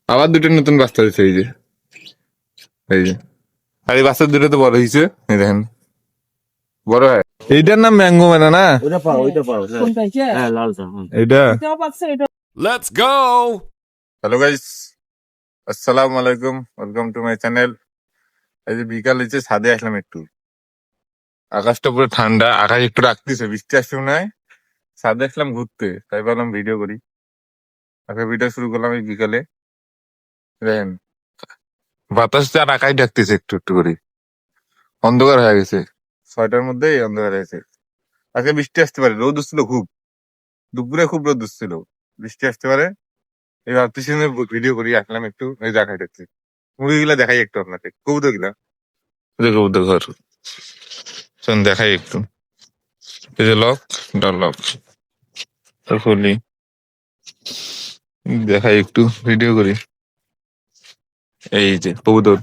আবার দুটো নতুন বাচ্চা হয়েছে, এই যে এই যে। আর এই বাচ্চা দুটো তো বড় হয়েছে, এই দেখেন বড় হয়। এইটার নাম ম্যাঙ্গো মানে না, ওইটা পাও, ওইটা পাও, হ্যাঁ। কোনটা কি? হ্যাঁ, লালটা, এইটা। এটাও পাচ্ছে এটা। Let's go! হ্যালো গাইস, আসসালামু আলাইকুম, ওয়েলকাম টু মাই চ্যানেল। এই যে বিকাল হয়েছে, ছাদে আসলাম একটু। আকাশটা পুরো ঠান্ডা, আকাশ একটু রাখতেছে, বৃষ্টি আসছে মনে হয়। ছাদে আসলাম ঘুরতে, তাই ভাবলাম ভিডিও করি। আগে ভিডিও শুরু করলাম এই বিকালে। দেখেন বাতাসটা আর আকাশ ডাকতেছে একটু একটু করে। অন্ধকার হয়ে গেছে, 6টার মধ্যেই অন্ধকার হয়েছে। আজকে বৃষ্টি আসতে পারে, রোদ উঠছিল খুব, দুপুরে খুব রোদ উঠছিল, বৃষ্টি আসতে পারে। এই ভাবতেছি ভিডিও করি, আসলাম একটু, এই দেখাই যাচ্ছে মুরগিগুলা, দেখাই একটু আপনাকে, কবুতর গুলা, কবুতর ঘর শোন দেখাই একটু। এই যে লক, ডর লক খুলি, দেখাই একটু, ভিডিও করি। এই যে কবুতর,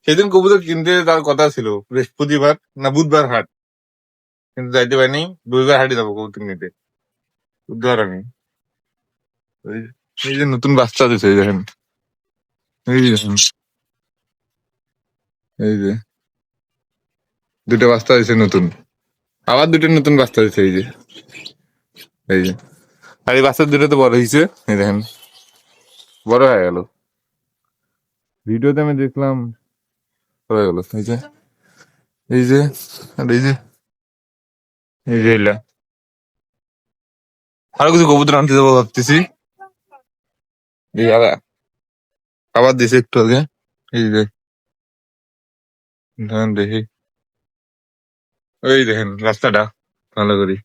সেদিন কবুতর কিনতে তার কথা ছিল বৃহস্পতিবার না বুধবার হাট, কিন্তু যাইতে পারিনি। রবিবার হাটে যাবো কবুতর নিতে, বুধবার আমি। এই এই যে নতুন বাচ্চা দিছে, এই দেখেন, এই যে দেখেন, এই যে দুটো বাচ্চা দিছে নতুন, আবার দুটো নতুন বাচ্চা দিছে, এই যে এই যে। আর এই বাচ্চা দুটো তো বড় হয়েছে, এই দেখেন বড় হয়ে গেল। ভিডিওতে আমি দেখলাম হয়ে গেল, এই যে এই যে, আর এই যে এই যে এলা। আরো কিছু কবুতর আনতে যাবো ভাবতেছি। এই আবার দিছে একটু আগে, এই যে ধান দেখি, ওই দেখেন রাস্তাটা ভালো করি,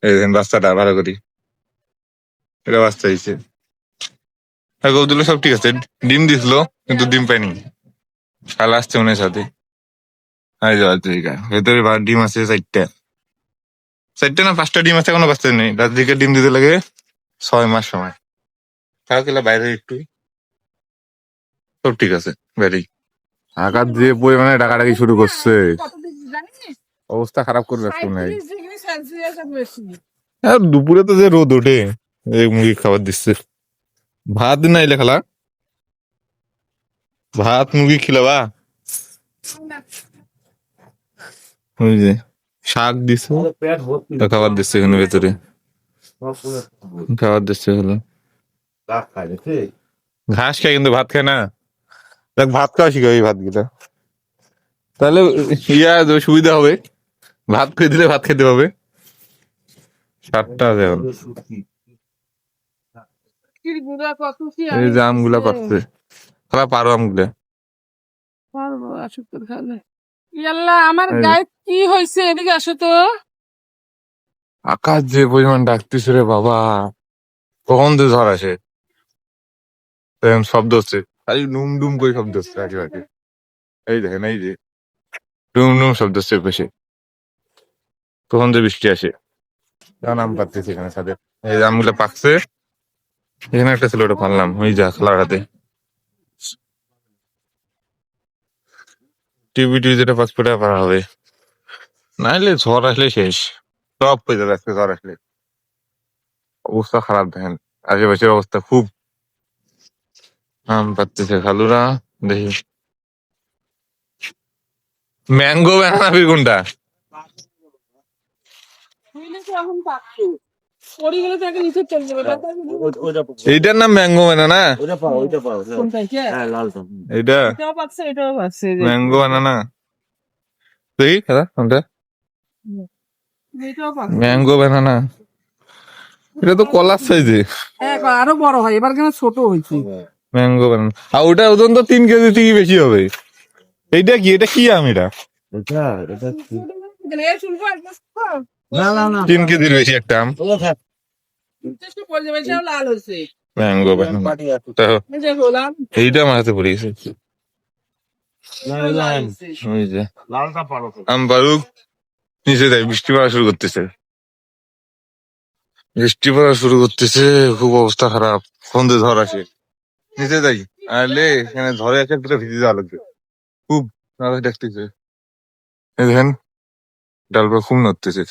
এই দেখেন রাস্তাটা ভালো করি, এটা বাচ্চা হয়েছে। আর কবুতর সব ঠিক আছে, ডিম দিছিল কিন্তু ডিম পাইনি, কাল আসছে মনে হয় সাথে। এই যে আছে, ভেতরে ডিম আছে 4টা, 4টা না 5টা ডিম আছে, কোনো বাচ্চা নেই। রাত দিকে ডিম দিতে লাগে 6 মাস সময়। তাও কিলা বাইরে একটু, সব ঠিক আছে বাইরে। আঘাত যে পরিমাণে ডাকাডাকি শুরু করছে, কত ডিগ্রি জানিস? অবস্থা খারাপ করে রাখতো নাই। 37°C বেশি। আর দুপুরে তো যে রোদ ওঠে, এই মুরগি খাবার দিচ্ছে। ভাত না এলে খালা, ভাত মুরগি খিলাবা, ওই যে শাক দিছে, আমাদের পেট ভর্তি। তা খাবার দিচ্ছে এখানে ভেতরে, সব পুরো খাবার দিচ্ছে হলো। দাগ খাই দেখছি। ঘাস খায় কিন্তু ভাত খায় না, দেখ ভাত খাওয়া শিখাবে এই ভাত গুলা, তাহলে সুবিধা হবে। ভাত খেয়ে দিলে ভাত খেতে হবে। 7টা যেমন, শুটকি। কি গুড়া কত কি এই যে আইছে। আমগুলা পাচ্ছে, খালা পারো আমগুলা। পারবো আসুক তোর খালে। ইয়াল্লা আমার এই যে, গায়ে কি হয়েছে, এদিকে আসো তো। আকাশ যে পরিমাণ ডাকতেছে রে বাবা, কখন তো ঝড় আসে, এরকম শব্দ হচ্ছে, খালি নুম ডুম করে শব্দ হচ্ছে আগে আগে। এই দেখেন, এই যে ডুম ডুম শব্দ হচ্ছে পেশে, কখন যে বৃষ্টি আসে। কারণ আম পাচ্ছি এখানে ছাদে, এই যে আমগুলো পাকছে। এখানে একটা ছিল, ওটা পারলাম, ওই যা খালার হাতে। টিভি যেটা পাসপোর্টে পারা হবে, নাইলে ঝড় আসলে শেষ, সব হয়ে যাবে আজকে ঝড় আসলে। অবস্থা খারাপ দেখেন, আশেপাশের অবস্থা খুব। আম পাচ্ছে খালুরা, দেখি ম্যাঙ্গো বানাবি কোনটা? হইলে তো এখন পাকছে। পড়ে গেলে তো একটা নিচে চলে যাবে। ওইটা পাও, এইটার নাম ম্যাঙ্গো বানানা, ওইটা পাও, ওইটা পাও, হ্যাঁ। কোনটা কি? হ্যাঁ, লালটা। এইটা এটাও পাচ্ছে, এটাও পাচ্ছে। এই যে ম্যাঙ্গো বানানা, দেখি খেলা কোনটা এটাও পাচ্ছে। ম্যাঙ্গো বানানা। এটা তো কলার সাইজে, হ্যাঁ, আরো বড় হয়, এবার কেন ছোট হয়েছে। ম্যাঙ্গো বানানা। আর ওটা ওজন তো 3 কেজি থেকে বেশি হবে। এইটা কি, এটা কি আম এটা? এটা এটা কি? এ শুনবো একদম। না, না, না। 3 কেজির বেশি একটা আম, ওগুলো থাক। চেষ্টা করে যাবে, সেটাও লাল হয়েছে। ম্যাঙ্গো বানানা। পাটি আছে। তো এই যে হলাম, এইটা আমার হাতে পড়ে গেছে, না, লাল না, হয়েছে। ওই যে লালটা পারো তো। আম বারুক। নিচে দেয়, বৃষ্টি পড়া শুরু করতেছে, বৃষ্টি পড়া শুরু করতেছে, খুব অবস্থা খারাপ। সন্ধে ঝড় আসে, নিচে যাই, আরে এখানে ঝড়ে আছে, পুরো ভিজে যাওয়া লাগবে খুব। আকাশ দেখতেছে, এই দেখেন ডাল পুরো খুব নড়তেছে।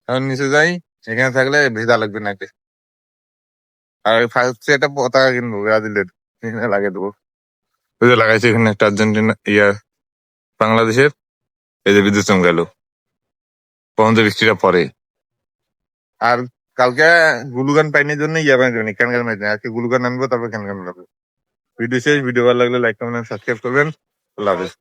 এখন নিচে যাই, এখানে থাকলে ভেজা লাগবে নাকি। আর হচ্ছে এটা পতাকা কিনবো ব্রাজিলের, এখানে লাগিয়ে দেবো। ওই যে লাগাইছে এখানে একটা আর্জেন্টিনা বাংলাদেশের। এই যে বিদ্যুৎ চমকাইলো, কখন যে বৃষ্টিটা পরে। আর কালকে গুলুগান পাইনির জন্য বানিয়ে ক্যান ক্যান পাইনি, আজকে গুলুগান আনবো, তারপর ক্যান ক্যান লাগবে। ভিডিও শেষ। ভিডিও ভালো লাগলে লাইক কমেন্ট সাবস্ক্রাইব করবেন। আল্লাহ হাফেজ।